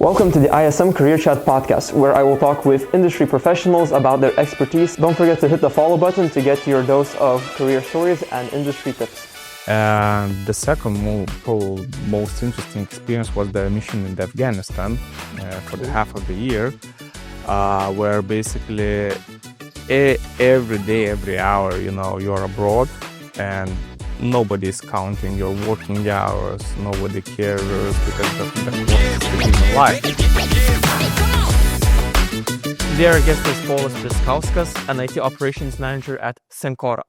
Welcome to the ISM Career Chat podcast, where I will talk with industry professionals about their expertise. Don't forget to hit the follow button to get your dose of career stories and industry tips. And the second most interesting experience was the mission in Afghanistan for the half of the year, where basically every day, every hour, you're abroad and nobody is counting your working hours, nobody cares because the work is within life. Their guest is Povilas Pliskauskas, an IT operations manager at Cencora.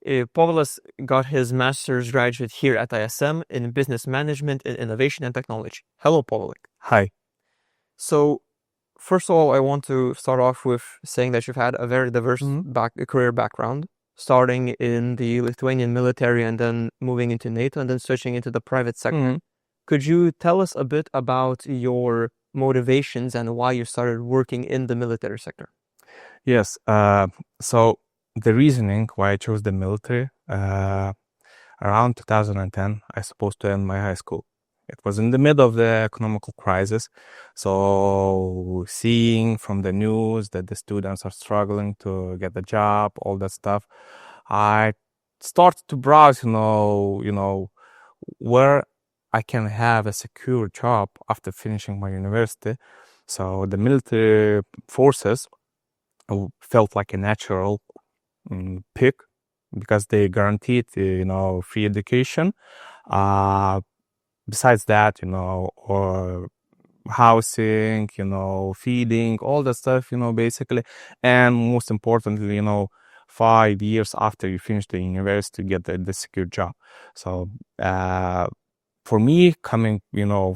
Povilas got his master's graduate here at ISM in business management and innovation and technology. Hello, Povilas. Hi. So, first of all, I want to start off with saying that you've had a very diverse career background, starting in the Lithuanian military and then moving into NATO and then switching into the private sector. Could you tell us a bit about your motivations and why you started working in the military sector? Yes. So the reasoning why I chose the military, around 2010, I supposed to end my high school. It was in the middle of the economical crisis. So seeing from the news that the students are struggling to get a job, all that stuff, I started to browse, where I can have a secure job after finishing my university. So the military forces felt like a natural pick because they guaranteed, free education. Besides that, or housing, feeding, all that stuff, basically. And most importantly, 5 years after you finish the university, get the secure job. So, for me, coming,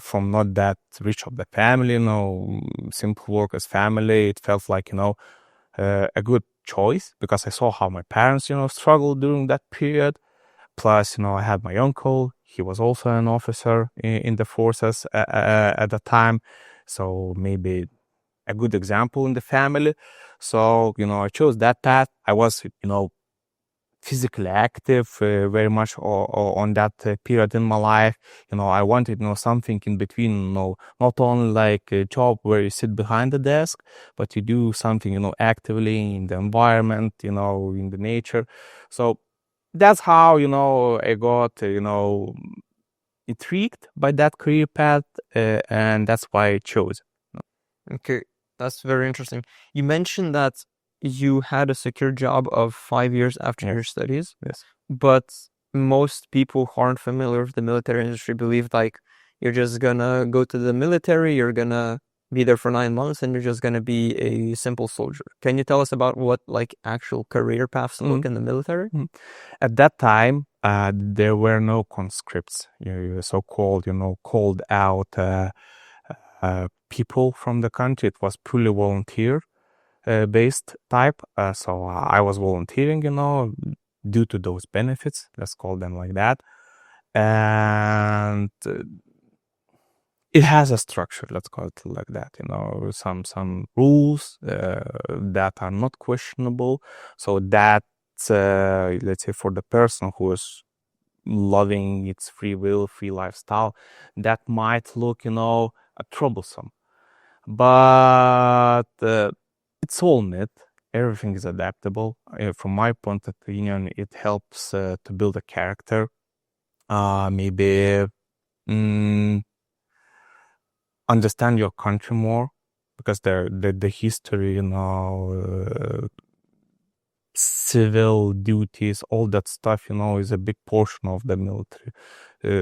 from not that rich of the family, simple workers family, it felt like, a good choice because I saw how my parents, struggled during that period. Plus, I had my uncle. He was also an officer in the forces at the time. So maybe a good example in the family. So, I chose that path. I was, physically active very much on that period in my life. I wanted, something in between, not only like a job where you sit behind the desk, but you do something, actively in the environment, in the nature. So that's how, I got, intrigued by that career path, and that's why I chose. Okay, that's very interesting. You mentioned that you had a secure job of 5 years after your studies. Yes. But most people who aren't familiar with the military industry believe like you're just gonna go to the military, you're gonna be there for 9 months, and you're just gonna be a simple soldier. Can you tell us about what like actual career paths look in the military? At that time, there were no conscripts, so-called, called out people from the country. It was purely volunteer based type. So I was volunteering, due to those benefits, let's call them like that. And it has a structure, let's call it like that, some rules that are not questionable. So that's, let's say, for the person who is loving its free will, free lifestyle, that might look, troublesome. But it's all myth. Everything is adaptable. From my point of opinion, it helps to build a character. Maybe understand your country more, because the history, civil duties, all that stuff, is a big portion of the military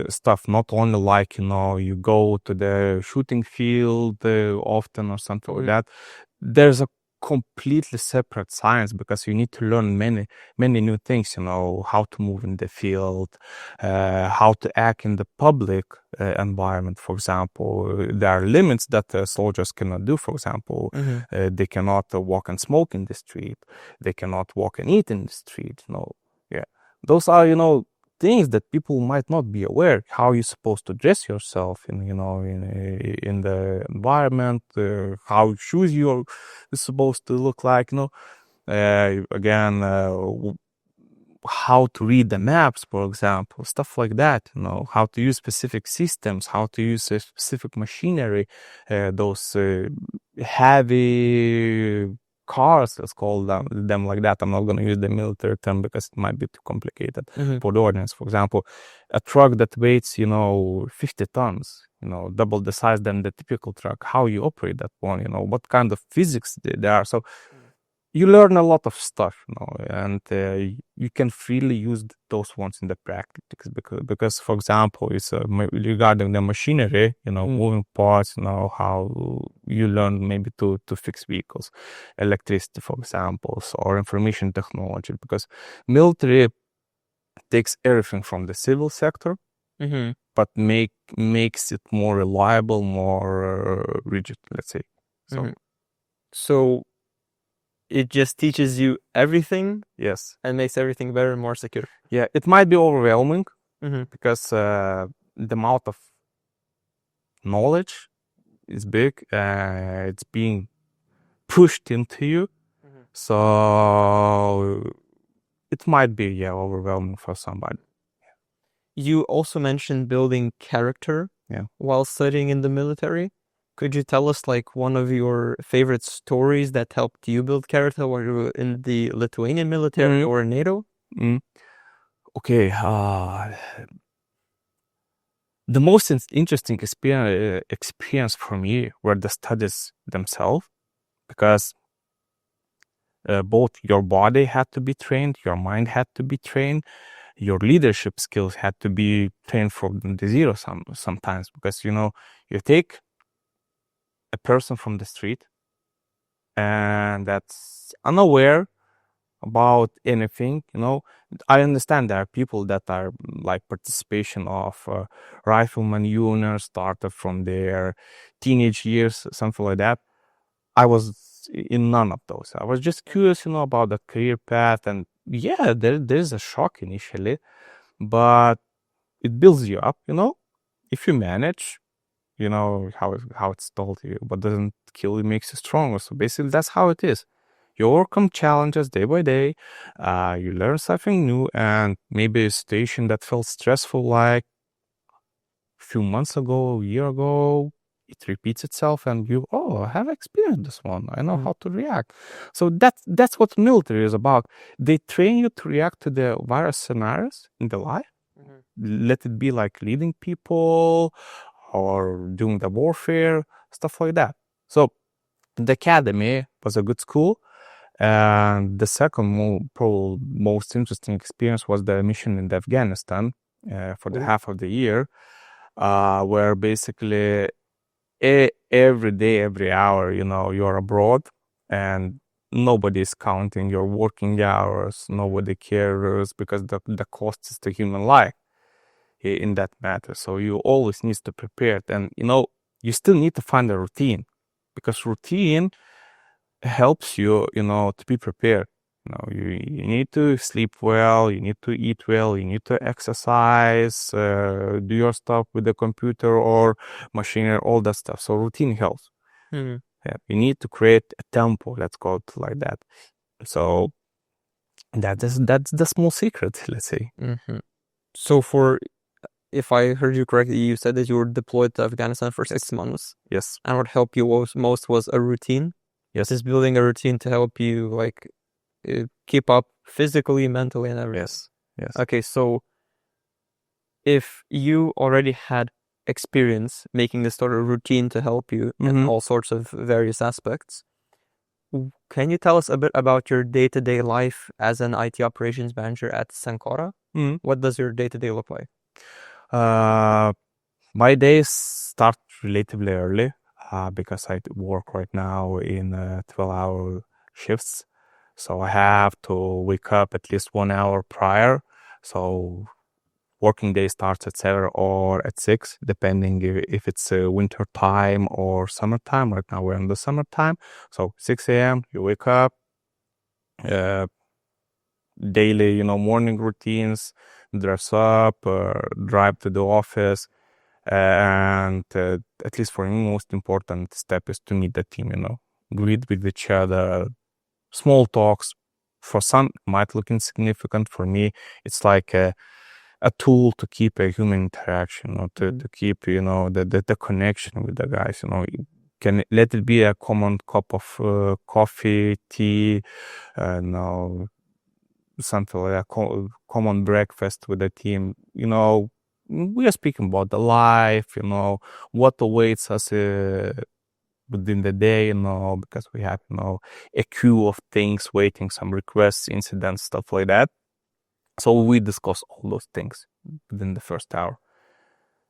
stuff. Not only like, you go to the shooting field often or something like that. There's a completely separate science because you need to learn many new things, how to move in the field, how to act in the public environment. For example, there are limits that soldiers cannot do. For example, they cannot walk and smoke in the street, they cannot walk and eat in the street. Those are things that people might not be aware. How you're supposed to dress yourself in the environment, how shoes you're supposed to look like. Again, how to read the maps, for example, stuff like that, how to use specific systems, how to use a specific machinery, those heavy cars, let's call them like that. I'm not going to use the military term because it might be too complicated for the audience. For example, a truck that weighs, 50 tons, double the size than the typical truck, how you operate that one, what kind of physics there are. So you learn a lot of stuff, and you can freely use those ones in the practice because for example, it's regarding the machinery, moving parts, how you learn maybe to fix vehicles, electricity, for example, or information technology, because military takes everything from the civil sector, but makes it more reliable, more rigid, let's say. So it just teaches you everything. Yes. And makes everything better and more secure. Yeah, it might be overwhelming because the amount of knowledge is big. It's being pushed into you. So it might be, overwhelming for somebody. You also mentioned building character while studying in the military. Could you tell us one of your favorite stories that helped you build character while you were in the Lithuanian military or NATO? Okay. The most interesting experience for me were the studies themselves, because both your body had to be trained, your mind had to be trained, your leadership skills had to be trained from the zero sometimes, because you take a person from the street and that's unaware about anything, I understand there are people that are like participation of rifleman units started from their teenage years, something like that. I was in none of those. I was just curious, about the career path, and there's a shock initially, but it builds you up, if you manage, how it's told you, but doesn't kill you, makes you stronger. So basically that's how it is. You overcome challenges day by day, you learn something new, and maybe a situation that felt stressful like a few months ago, a year ago, it repeats itself, and I have experienced this one, I know how to react. So that's what military is about. They train you to react to the various scenarios in the life. Let it be like leading people or doing the warfare, stuff like that. So the academy was a good school. And the second most interesting experience was the mission in Afghanistan for the half of the year, where basically every day, every hour, you're abroad and nobody is counting your working hours, nobody cares, because the cost is the human life in that matter. So you always need to prepare, and you still need to find a routine, because routine helps you to be prepared. You need to sleep well, you need to eat well, you need to exercise, do your stuff with the computer or machine, all that stuff. So routine helps. You need to create a tempo, let's call it like that. So that's the small secret, let's say. So if I heard you correctly, you said that you were deployed to Afghanistan for 6 months. Yes. And what helped you most was a routine. Yes. Just building a routine to help you keep up physically, mentally, and everything. Yes. Okay, so if you already had experience making this sort of routine to help you in all sorts of various aspects, can you tell us a bit about your day-to-day life as an IT operations manager at Cencora? What does your day-to-day look like? My days start relatively early because I work right now in 12-hour shifts. So I have to wake up at least 1 hour prior. So working day starts at 7 or at 6, depending if it's winter time or summertime. Right now we're in the summertime. So 6 a.m. you wake up, daily, morning routines, dress up, drive to the office. And at least for me, most important step is to meet the team, greet with each other, small talks, for some it might look insignificant. For me, it's like a tool to keep a human interaction, or to keep, the connection with the guys. Can let it be a common cup of coffee, tea, something like a common breakfast with the team. We are speaking about the life, what awaits us within the day, because we have, a queue of things waiting, some requests, incidents, stuff like that. So we discuss all those things within the first hour.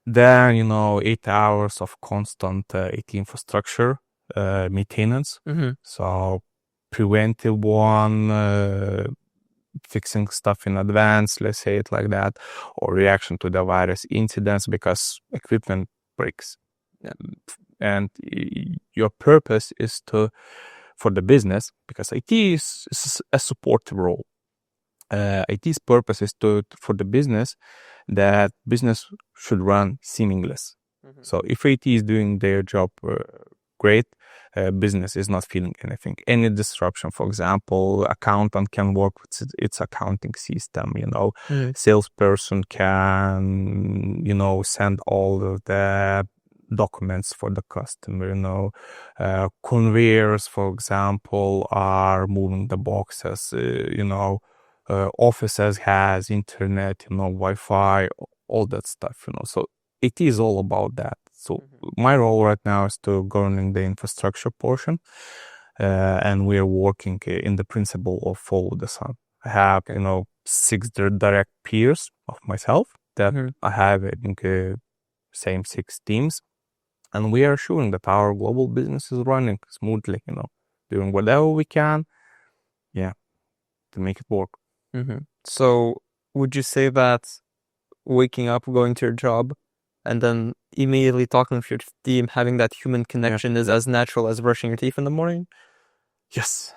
Then, 8 hours of constant IT infrastructure maintenance. So preventive one, fixing stuff in advance, let's say it like that, or reaction to the virus incidents because equipment breaks. And your purpose is for the business, because IT is a supportive role. IT's purpose is for the business, that business should run seamless. So if IT is doing their job great, business is not feeling anything. Any disruption, for example, accountant can work with its accounting system, salesperson can, send all of the documents for the customer, conveyors, for example, are moving the boxes, offices has internet, Wi-Fi, all that stuff, so it is all about that. So my role right now is to governing the infrastructure portion, and we are working in the principle of follow the sun. I have, 6 direct peers of myself that I have, I think, same 6 teams, and we are assuring that our global business is running smoothly, doing whatever we can, to make it work. So would you say that waking up, going to your job, and then immediately talking to your team, having that human connection is as natural as brushing your teeth in the morning? Yes.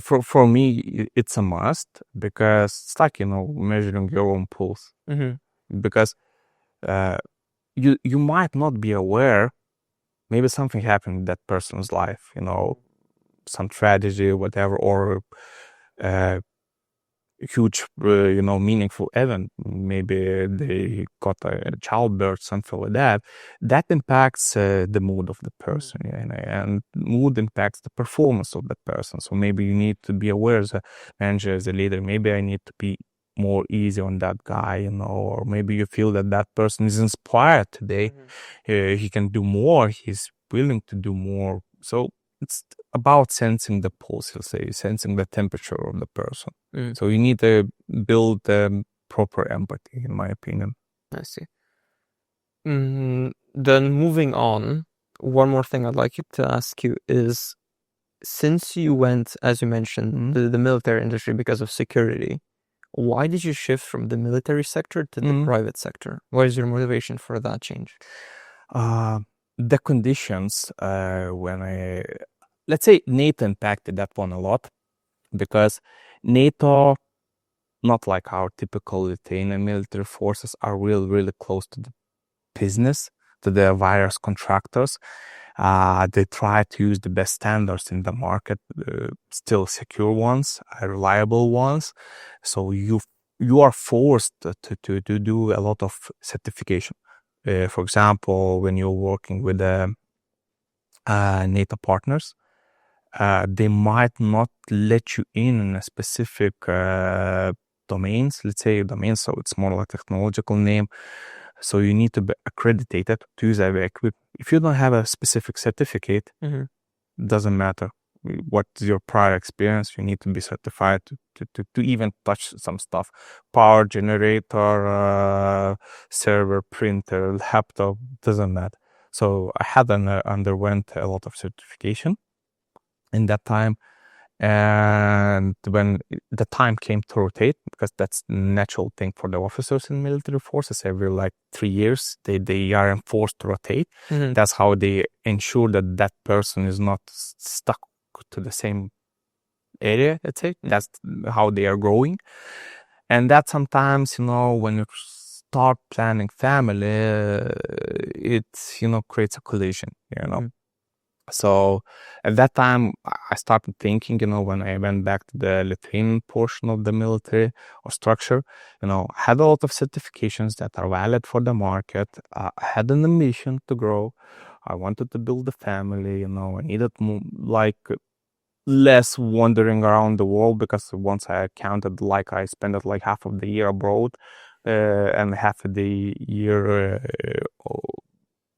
For me, it's a must, because it's like, measuring your own pulse. Because you might not be aware, maybe something happened in that person's life, some tragedy, whatever, or huge, meaningful event. Maybe they got a childbirth, something like that. That impacts the mood of the person, and mood impacts the performance of the person. So maybe you need to be aware as a manager, as a leader. Maybe I need to be more easy on that guy, or maybe you feel that person is inspired today. He can do more. He's willing to do more. So it's about sensing the pulse, sensing the temperature of the person. So you need to build proper empathy, in my opinion. I see. Then moving on, one more thing I'd like you to ask you is, since you went, as you mentioned, the military industry because of security, why did you shift from the military sector to the private sector? What is your motivation for that change? The conditions, let's say NATO impacted that one a lot, because NATO, not like our typical Lithuanian military forces, are really close to the business, to the various contractors. They try to use the best standards in the market, still secure ones, reliable ones. So you are forced to do a lot of certification. For example, when you're working with NATO partners, they might not let you in a specific domains, let's say domains, so it's more like technological name. So you need to be accredited to use our equipment. If you don't have a specific certificate, doesn't matter what's your prior experience, you need to be certified to even touch some stuff. Power generator, server, printer, laptop, doesn't matter. So I had underwent a lot of certification in that time. And when the time came to rotate, because that's the natural thing for the officers in military forces, every 3 years they are enforced to rotate. That's how they ensure that person is not stuck to the same area, let's say. That's how they are growing. And that sometimes, when you start planning family, it creates a collision, So at that time, I started thinking, when I went back to the Lithuanian portion of the military or structure, I had a lot of certifications that are valid for the market. I had an ambition to grow. I wanted to build a family, I needed less wandering around the world, because once I counted, I spent half of the year abroad, and half of the year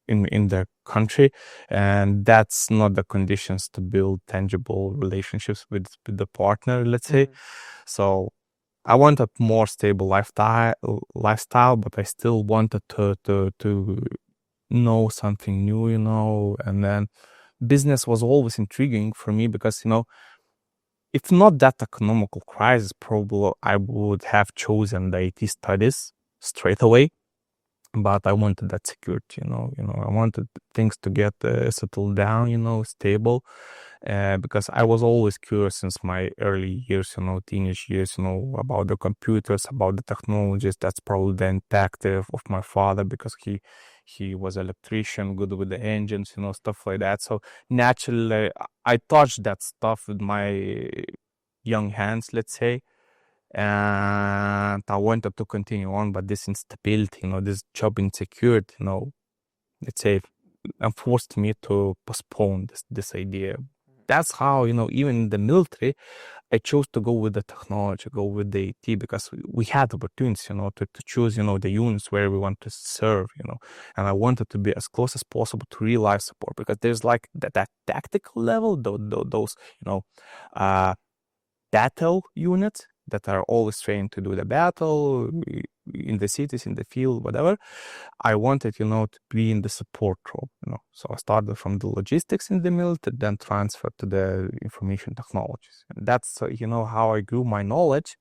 in the country, and that's not the conditions to build tangible relationships with the partner, let's say. So I wanted more stable lifestyle, but I still wanted to know something new, and then business was always intriguing for me, because if not that economical crisis, probably I would have chosen the IT studies straight away. But I wanted that security, I wanted things to get settled down, stable, because I was always curious since my early years, teenage years, about the computers, about the technologies. That's probably the interactive of my father, because he was an electrician, good with the engines, stuff like that. So naturally, I touched that stuff with my young hands, let's say. And I wanted to continue on, but this instability, this job insecurity, let's say, forced me to postpone this idea. That's how, even in the military, I chose to go with the technology, go with the IT, because we had opportunities, to choose, the units where we want to serve, and I wanted to be as close as possible to real life support, because there's that tactical level, those, battle units that are always trained to do the battle in the cities, in the field, whatever. I wanted, to be in the support role, So I started from the logistics in the military, then transferred to the information technologies. And that's, how I grew my knowledge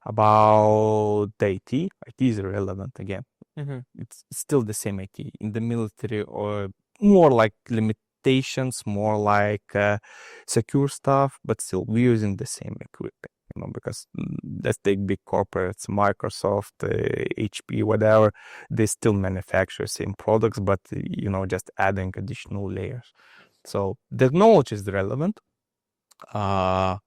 about the IT. IT is irrelevant again. It's still the same IT in the military, or more like limitations, more like secure stuff, but still we're using the same equipment. Because let's take big corporates, Microsoft, HP, whatever, they still manufacture same products, but, just adding additional layers. So the knowledge is relevant. I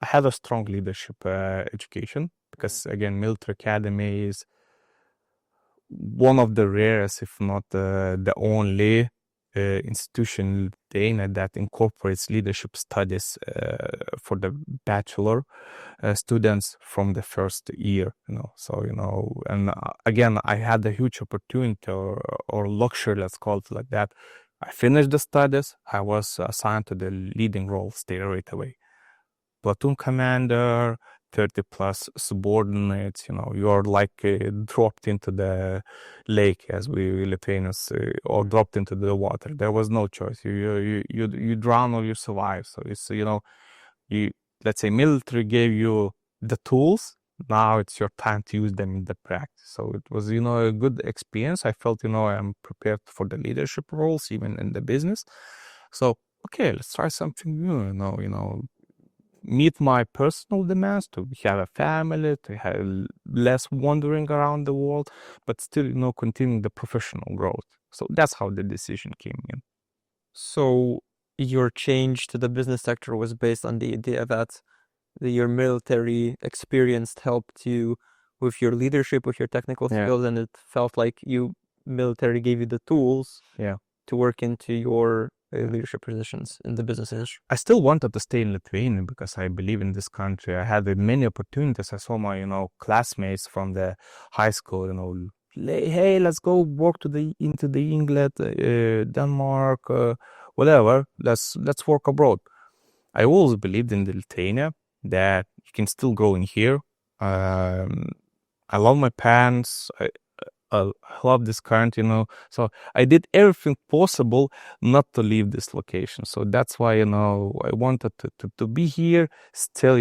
had a strong leadership education, because again, military academy is one of the rarest, if not the only institution in Lithuania that incorporates leadership studies for the bachelor students from the first year, So, and again, I had a huge opportunity or luxury, let's call it like that. I finished the studies. I was assigned to the leading role straight away. Platoon commander, 30 plus subordinates, you're dropped into the lake, as we Lithuanians, or dropped into the water. There was no choice. You drown or you survive. So it's, let's say military gave you the tools. Now it's your time to use them in the practice. So it was, a good experience. I felt, I'm prepared for the leadership roles, even in the business. So, okay, let's try something new, meet my personal demands, to have a family, to have less wandering around the world, but still, continuing the professional growth. So that's how the decision came in. So your change to the business sector was based on the idea that your military experience helped you with your leadership, with your technical skills, and it felt like military gave you the tools to work into your leadership positions in the business industry. I still wanted to stay in Lithuania because I believe in this country. I had many opportunities. I saw my, classmates from the high school, hey, let's go work into the England, Denmark, whatever. Let's work abroad. I always believed in the Lithuania that you can still grow in here. I love my parents. I love this country, so I did everything possible not to leave this location. So that's why, I wanted to be here, still,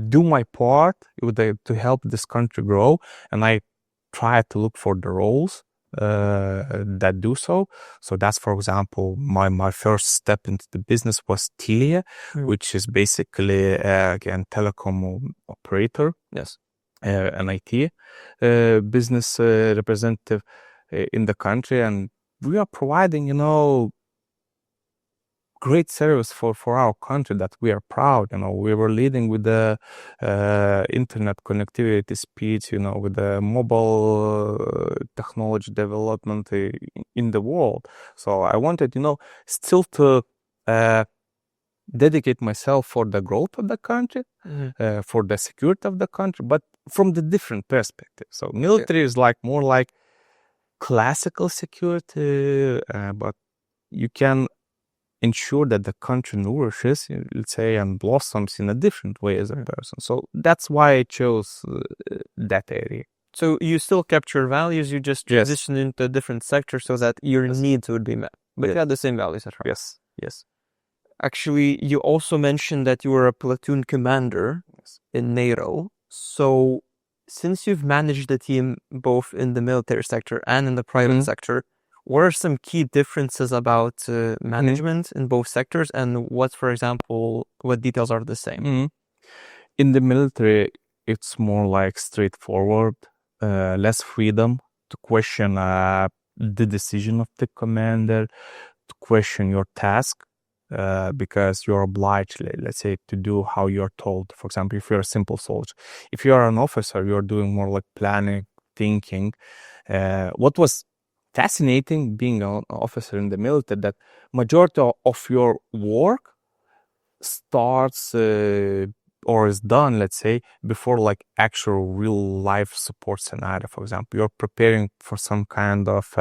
do my part to help this country grow. And I try to look for the roles that do so. So that's, for example, my first step into the business was Telia, which is basically, again, telecom operator. Yes. An IT business representative in the country, and we are providing, great service for our country that we are proud. We were leading with the internet connectivity speeds, with the mobile technology development in the world. So I wanted, still to dedicate myself for the growth of the country, for the security of the country, but from the different perspective. So military is more like classical security, but you can ensure that the country nourishes, let's say, and blossoms in a different way as a person. So that's why I chose that area. So you still kept your values, you just transitioned into a different sector so that your needs would be met. But you had the same values at heart. Yes. Actually, you also mentioned that you were a platoon commander in NATO. So since you've managed the team both in the military sector and in the private sector, what are some key differences about management in both sectors, and what details are the same? In the military, it's more like straightforward, less freedom to question the decision of the commander, to question your task, because you're obliged, let's say, to do how you're told. For example, if you're a simple soldier, if you're an officer, you're doing more like planning, thinking. What was fascinating being an officer in the military, that majority of your work starts or is done, let's say, before actual real life support scenario. For example, you're preparing for some kind of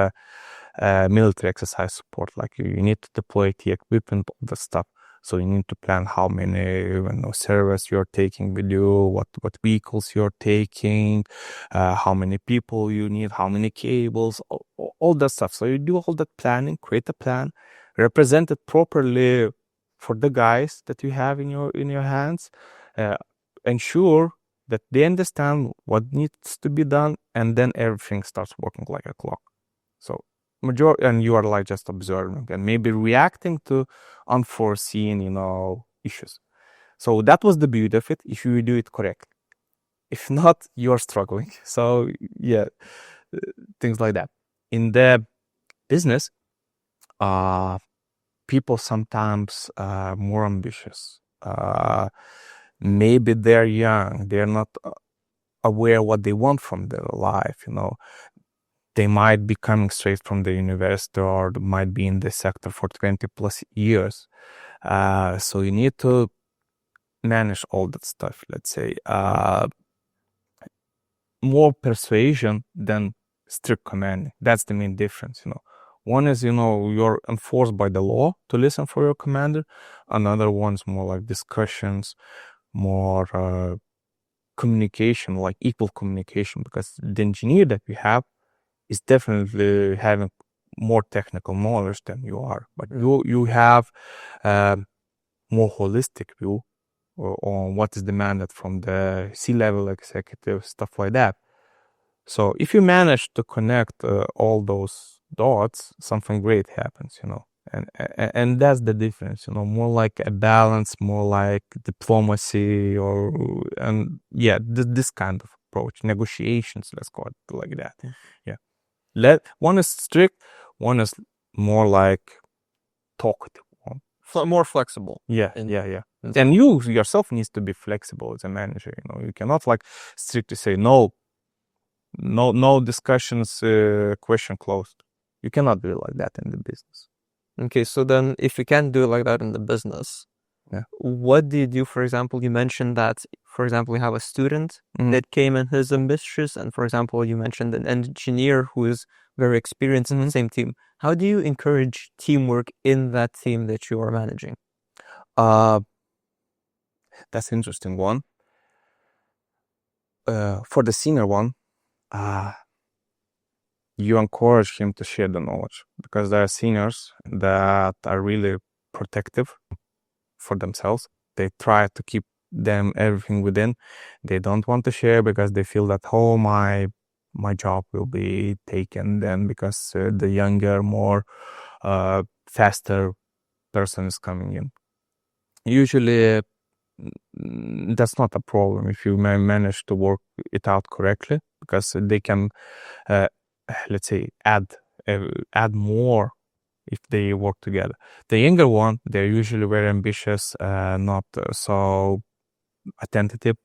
military exercise support, you need to deploy the equipment, all the stuff. So you need to plan how many servers you're taking with you, what vehicles you're taking, how many people you need, how many cables, all that stuff. So you do all that planning, create a plan, represent it properly for the guys that you have in your hands, ensure that they understand what needs to be done, and then everything starts working like a clock. So and you are just observing and maybe reacting to unforeseen, issues. So that was the beauty of it, if you do it correctly. If not, you're struggling. So things like that. In the business, people sometimes are more ambitious. Maybe they're young, they're not aware what they want from their life, They might be coming straight from the university, or might be in the sector for 20 plus years. So you need to manage all that stuff, let's say. More persuasion than strict commanding. That's the main difference, One is, you're enforced by the law to listen for your commander. Another one's more like discussions, more communication, like equal communication, because the engineer that we have is definitely having more technical knowledge than you are, but you have more holistic view on what is demanded from the C-level executive, stuff like that. So if you manage to connect all those dots, something great happens, and that's the difference, more like a balance, more like diplomacy, this kind of approach, negotiations, let's call it like that. One is strict, one is more like talkative, more flexible. And you yourself needs to be flexible as a manager. You cannot strictly say no discussions, question closed. You cannot do it like that in the business. Okay, so then if you can't do it like that in the business, what do you do? For example, you mentioned that, for example, you have a student that came and is ambitious, and for example, you mentioned an engineer who is very experienced in the same team. How do you encourage teamwork in that team that you are managing? That's an interesting one. For the senior one, you encourage him to share the knowledge, because there are seniors that are really protective for themselves. They try to keep everything within. They don't want to share because they feel that, my job will be taken then, because the younger, more faster person is coming in. Usually that's not a problem if you manage to work it out correctly, because they can let's say add add more if they work together. The younger one, they're usually very ambitious, not so attentive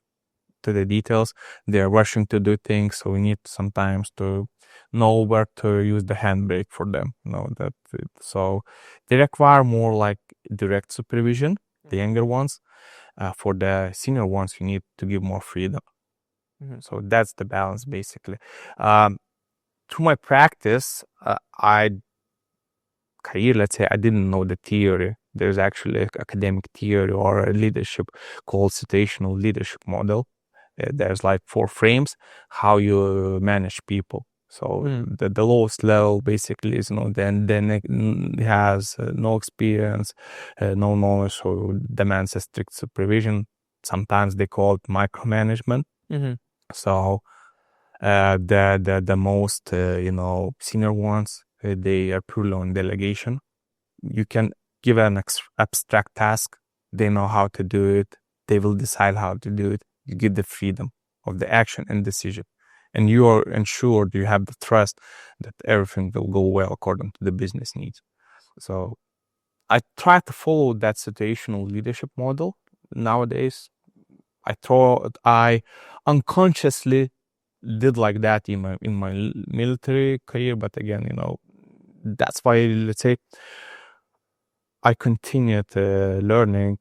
to the details. They're rushing to do things, so we need sometimes to know where to use the handbrake for them. So they require more like direct supervision, the younger ones. For the senior ones, you need to give more freedom. So that's the balance, basically. Through my practice, let's say I didn't know the theory. There's actually an academic theory or a leadership called situational leadership model. There's like 4 frames how you manage people. So the lowest level basically is then has no experience, no knowledge, so demands a strict supervision. Sometimes they call it micromanagement. So the most senior ones, they are purely on delegation. You can give an abstract task, they know how to do it, they will decide how to do it. You give the freedom of the action and decision, and you are ensured, you have the trust that everything will go well according to the business needs. So I try to follow that situational leadership model nowadays. I unconsciously did like that in my military career, but again, that's why, let's say, I continued learning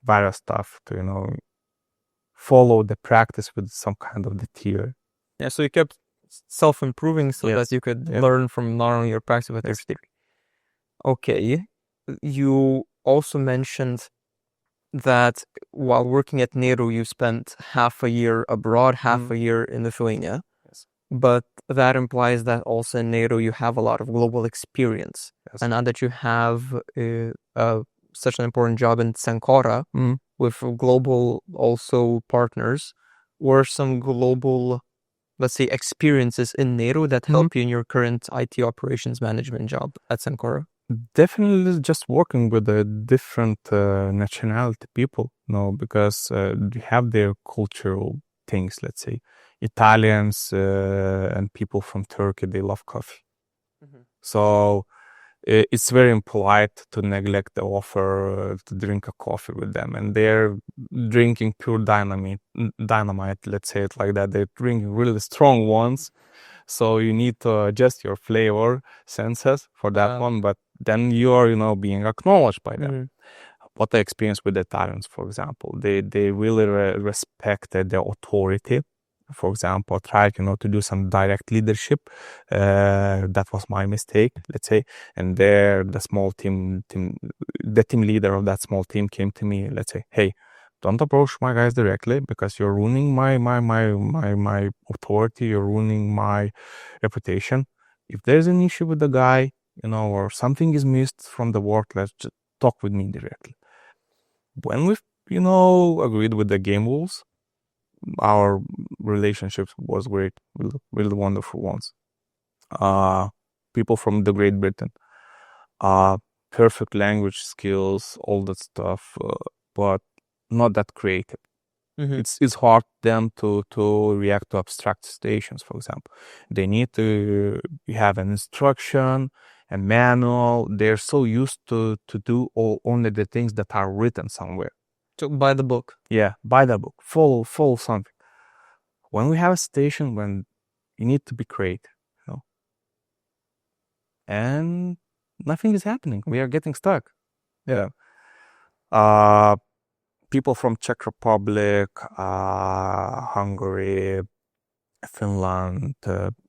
various stuff to follow the practice with some kind of the theory. Yeah, so you kept self-improving so that you could learn from not only your practice but your theory. Okay, you also mentioned that while working at NATO, you spent half a year abroad, half a year in Lithuania. Yes. But that implies that also in NATO you have a lot of global experience. Yes. And now that you have such an important job in Cencora with global also partners, were some global, let's say, experiences in NATO that help you in your current IT operations management job at Cencora? Definitely just working with the different nationality people, because they have their cultural things, let's say. Italians and people from Turkey, they love coffee. So it's very impolite to neglect the offer to drink a coffee with them. And they're drinking pure dynamite, let's say it like that. They're drinking really strong ones. So you need to adjust your flavor senses for that one, but then you are, being acknowledged by them. What I experienced with the Italians, for example, they really respected the authority. For example, I tried, to do some direct leadership. That was my mistake, let's say. And there, the team leader of that small team came to me, let's say, hey, don't approach my guys directly because you're ruining my authority, you're ruining my reputation. If there's an issue with the guy, or something is missed from the work, let's just talk with me directly. When we've, agreed with the game rules, our relationship was great, really wonderful ones. People from the Great Britain, perfect language skills, all that stuff, but not that creative. It's hard them to react to abstract situations, for example. They need to have an instruction, a manual. They're so used to do only the things that are written somewhere. So by the book. Yeah, by the book. Follow something. When we have a situation when you need to be creative, and nothing is happening. We are getting stuck. Yeah. People from Czech Republic, Hungary, Finland,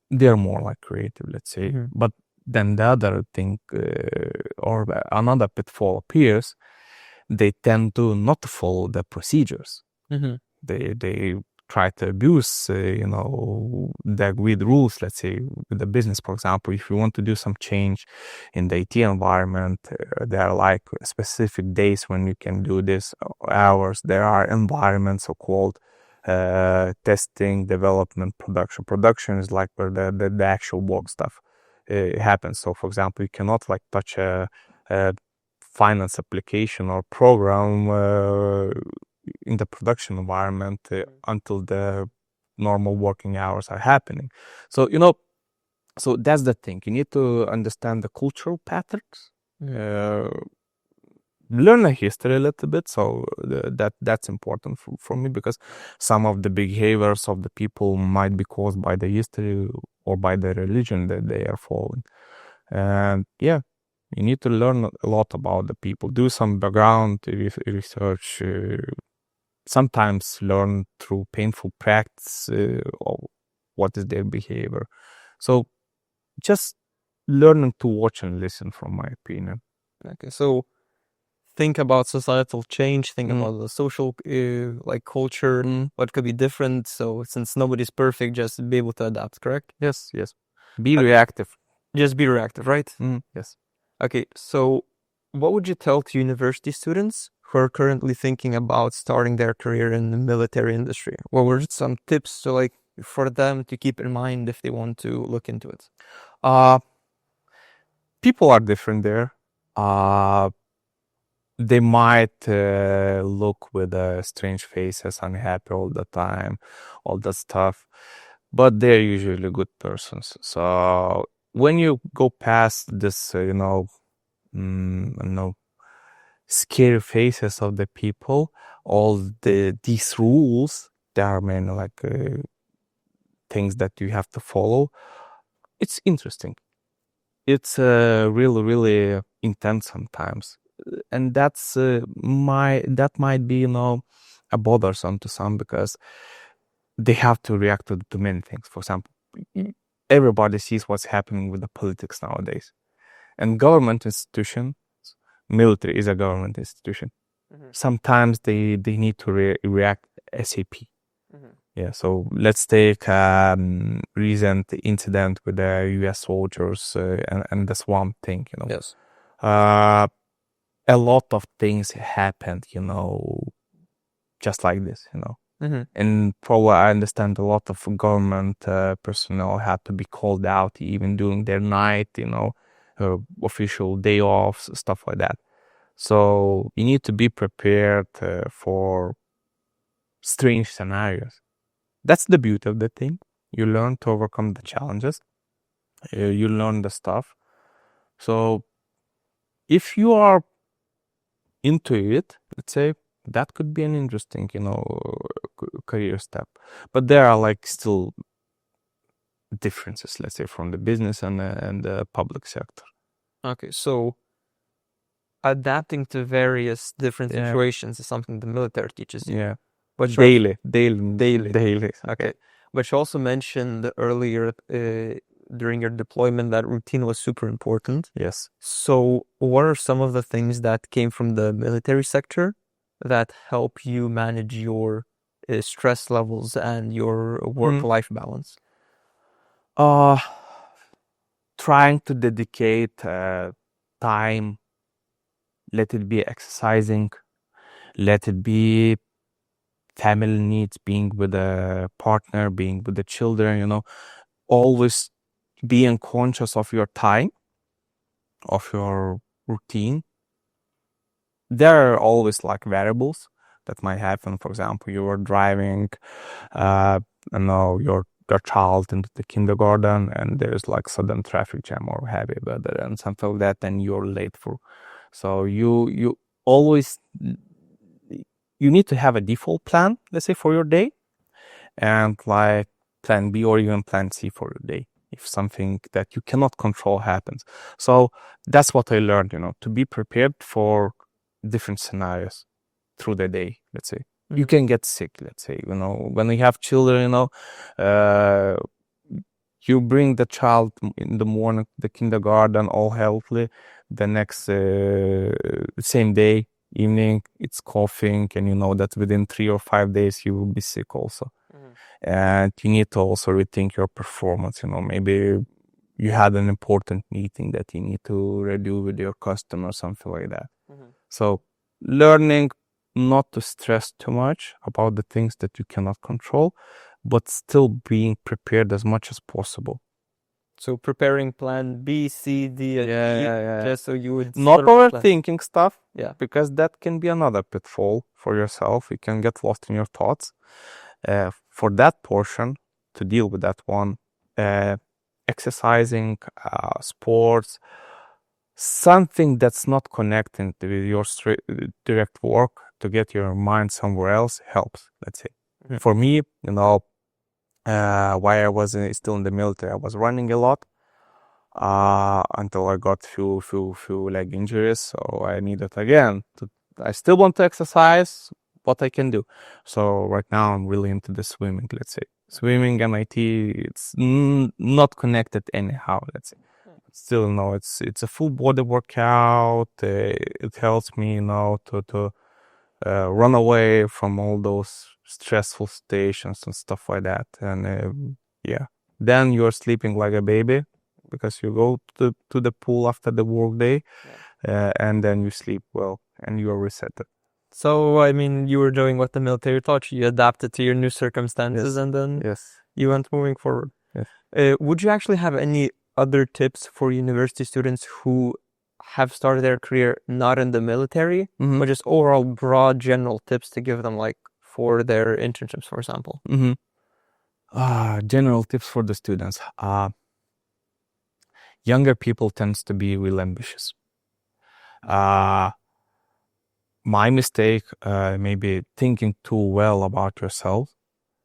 they're more like creative, let's say. But then the other thing, or another pitfall appears, they tend to not follow the procedures. They try to abuse, the agreed rules, let's say, with the business. For example, if you want to do some change in the IT environment, there are like specific days when you can do this, hours. There are environments so-called testing, development, production. Production is like where the actual work stuff happens. So, for example, you cannot like touch a finance application or program in the production environment until the normal working hours are happening. So, So that's the thing. You need to understand the cultural patterns. Learn the history a little bit, so that's important for me, because some of the behaviors of the people might be caused by the history or by the religion that they are following. And yeah, you need to learn a lot about the people, do some background research, sometimes learn through painful practice of what is their behavior. So just learning to watch and listen, from my opinion. Okay, so think about societal change, think about the social like culture, what could be different. So since nobody's perfect, just be able to adapt, correct? Yes. Be reactive. Just be reactive, right? Yes. Okay, so what would you tell to university students who are currently thinking about starting their career in the military industry? What were some tips to like for them to keep in mind if they want to look into it? People are different there. They might look with strange faces, unhappy all the time, all that stuff, but they're usually good persons. So when you go past this, scary faces of the people, all these rules, there are many like things that you have to follow. It's interesting. It's really, really intense sometimes. And that's that might be a bothersome to some, because they have to react to many things. For example, everybody sees what's happening with the politics nowadays, and government institution, military is a government institution. Sometimes they need to react ASAP. Yeah, so let's take recent incident with the U.S. soldiers and the swamp thing. Yes. A lot of things happened, just like this, And probably I understand a lot of government personnel had to be called out even during their night, official day offs, stuff like that. So you need to be prepared for strange scenarios. That's the beauty of the thing. You learn to overcome the challenges. You learn the stuff. So if you are into it, let's say, that could be an interesting, career step. But there are like still differences, let's say, from the business and the public sector. Okay, so adapting to various different situations is something the military teaches you. Yeah. But daily. Okay. But you also mentioned earlier during your deployment that routine was super important. Yes. So what are some of the things that came from the military sector that help you manage your stress levels and your work-life balance? Trying to dedicate time, let it be exercising, let it be family needs, being with a partner, being with the children, always being conscious of your time, of your routine. There are always like variables that might happen. For example, you were driving, your child into the kindergarten, and there's like sudden traffic jam or heavy weather and something like that, and you're late for. So you always, you need to have a default plan, let's say, for your day, and like plan B or even plan C for your day if something that you cannot control happens. So that's what I learned, to be prepared for different scenarios through the day, let's say. You can get sick, let's say, when you have children, you bring the child in the morning to the kindergarten all healthy, the next same day, evening, it's coughing, and you know that within 3 or 5 days you will be sick also. And you need to also rethink your performance. Maybe you had an important meeting that you need to review with your customer, something like that. So learning not to stress too much about the things that you cannot control, but still being prepared as much as possible. So preparing plan B, C, D, and E, just so you would not overthinking stuff. Yeah, because that can be another pitfall for yourself. You can get lost in your thoughts. For that portion, to deal with that one, exercising, sports, something that's not connected with your direct work to get your mind somewhere else helps, let's say. Yeah. For me, while I was still in the military, I was running a lot until I got few leg injuries. So I needed again I still want to exercise what I can do. So right now I'm really into the swimming, let's say. Swimming and IT, it's not connected anyhow, let's say. Still, it's a full body workout. It helps me, to run away from all those stressful stations and stuff like that. And then you're sleeping like a baby because you go to the pool after the work day, and then you sleep well and you're reset. So, I mean, you were doing what the military taught you. You adapted to your new circumstances, Yes. and then Yes. you went moving forward. Yes. Would you actually have any other tips for university students who have started their career not in the military, Mm-hmm. but just overall broad general tips to give them, like for their internships, for example? Mm-hmm. General tips for the students. Younger people tends to be real ambitious. My mistake, maybe thinking too well about yourself,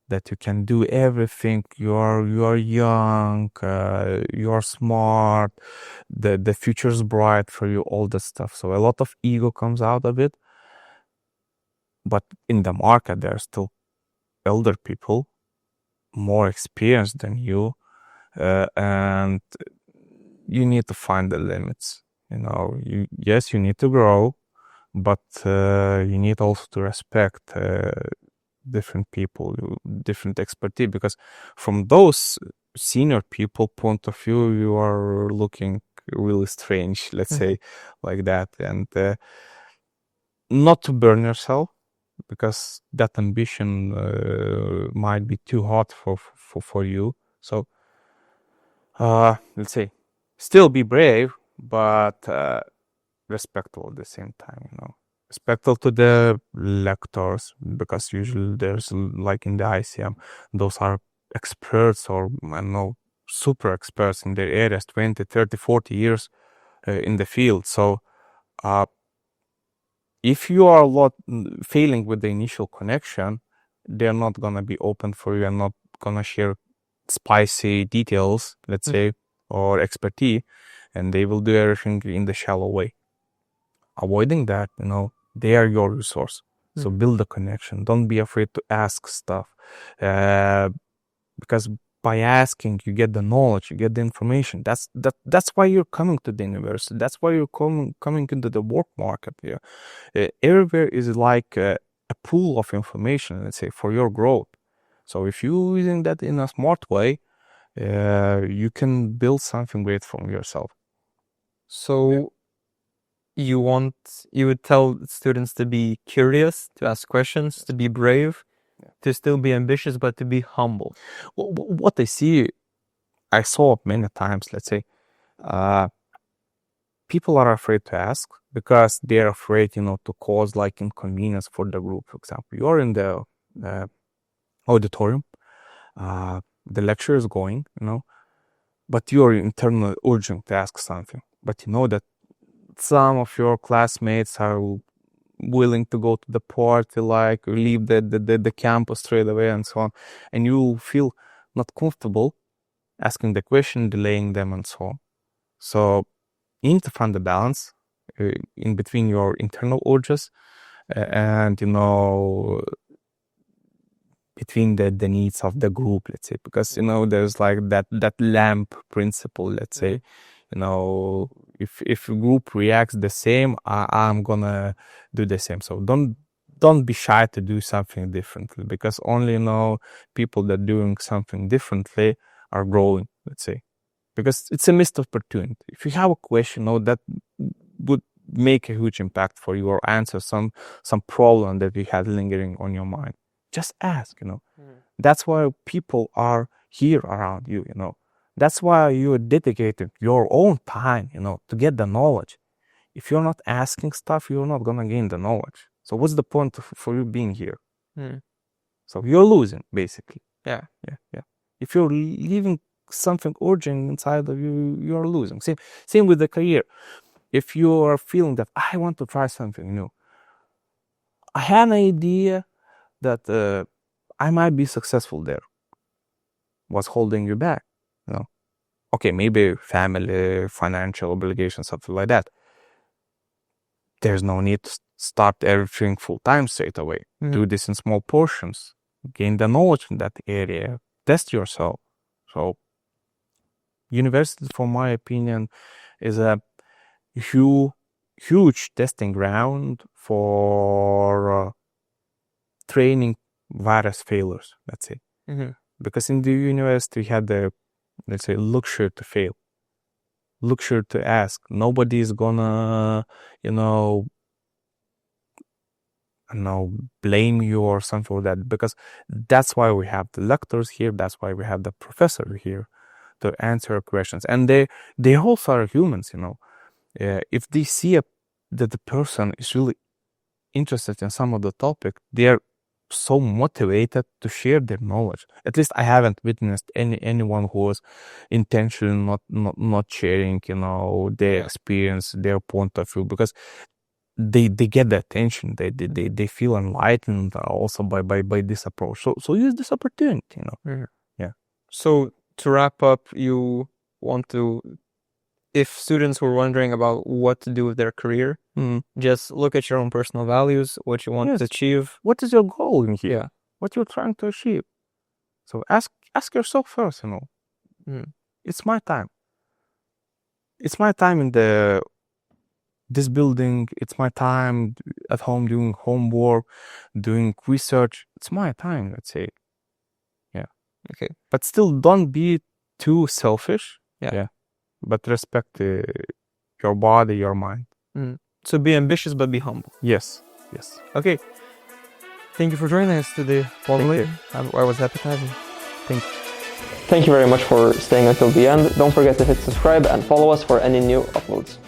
that you can do everything. You're young, you're smart, the future's bright for you, all that stuff. So a lot of ego comes out of it. But in the market, there are still elder people, more experienced than you, and you need to find the limits. Yes, you need to grow, but you need also to respect different people, different expertise, because from those senior people point of view, you are looking really strange, let's say, like that. And not to burn yourself, because that ambition might be too hot for you. So let's say, still be brave, but respectful at the same time, respectful to the lectors, because usually there's, like in the ICM, those are experts, or I don't know, super experts in their areas, 20, 30, 40 years in the field. So if you are failing with the initial connection, they're not gonna be open for you and not gonna share spicy details, let's say, or expertise, and they will do everything in the shallow way. Avoiding that, they are your resource. So build a connection. Don't be afraid to ask stuff, because by asking, you get the knowledge, you get the information. That's why you're coming to the university. That's why you're coming into the work market here. Everywhere is like a pool of information, let's say, for your growth. So if you're using that in a smart way, you can build something great from yourself. So you would tell students to be curious, to ask questions, to be brave, to still be ambitious, but to be humble. What I saw many times, let's say, people are afraid to ask because they're afraid, to cause like inconvenience for the group. For example, you're in the auditorium, the lecture is going, but you're internally urging to ask something. But you know that some of your classmates are willing to go to the party, like leave the campus straight away and so on, and you feel not comfortable asking the question, delaying them and so on. So you need to find the balance in between your internal urges and between the needs of the group, let's say, because there's like that lamp principle, let's say. If a group reacts the same, I'm gonna do the same. So don't be shy to do something differently, because only people that are doing something differently are growing, let's say, because it's a missed opportunity. If you have a question, that would make a huge impact for you, or answer some problem that you had lingering on your mind. Just ask, That's why people are here around you, That's why you are dedicating your own time, to get the knowledge. If you're not asking stuff, you're not gonna gain the knowledge. So what's the point for you being here? So you're losing, basically. Yeah. If you're leaving something urgent inside of you, you're losing. Same with the career. If you are feeling that I want to try something new, I had an idea that I might be successful there. What's holding you back? You know? Okay, maybe family, financial obligations, something like that. There's no need to start everything full-time straight away. Do this in small portions. Gain the knowledge in that area. Test yourself. So, university, for my opinion, is a huge testing ground for training various failures, let's say. Because in the university, we had the, let's say, luxury to fail. Luxury to ask. Nobody is gonna, blame you or something like that. Because that's why we have the lecturers here. That's why we have the professor here to answer questions. And they also are humans, if they see that the person is really interested in some of the topic, they're so motivated to share their knowledge. At least I haven't witnessed anyone who was intentionally not sharing, their experience, their point of view, because they get the attention. They feel enlightened also by this approach. So use this opportunity, Yeah. So to wrap up, you want to, if students were wondering about what to do with their career, just look at your own personal values, what you want to achieve. What is your goal in here? Yeah. What you're trying to achieve. So ask yourself first, It's my time. It's my time in this building. It's my time at home doing homework, doing research. It's my time, let's say. Yeah. Okay. But still don't be too selfish. Yeah. But respect your body, your mind. So be ambitious, but be humble. Yes. Okay. Thank you for joining us today, Povilas. I was happy to have you. Thank you. Thank you very much for staying until the end. Don't forget to hit subscribe and follow us for any new uploads.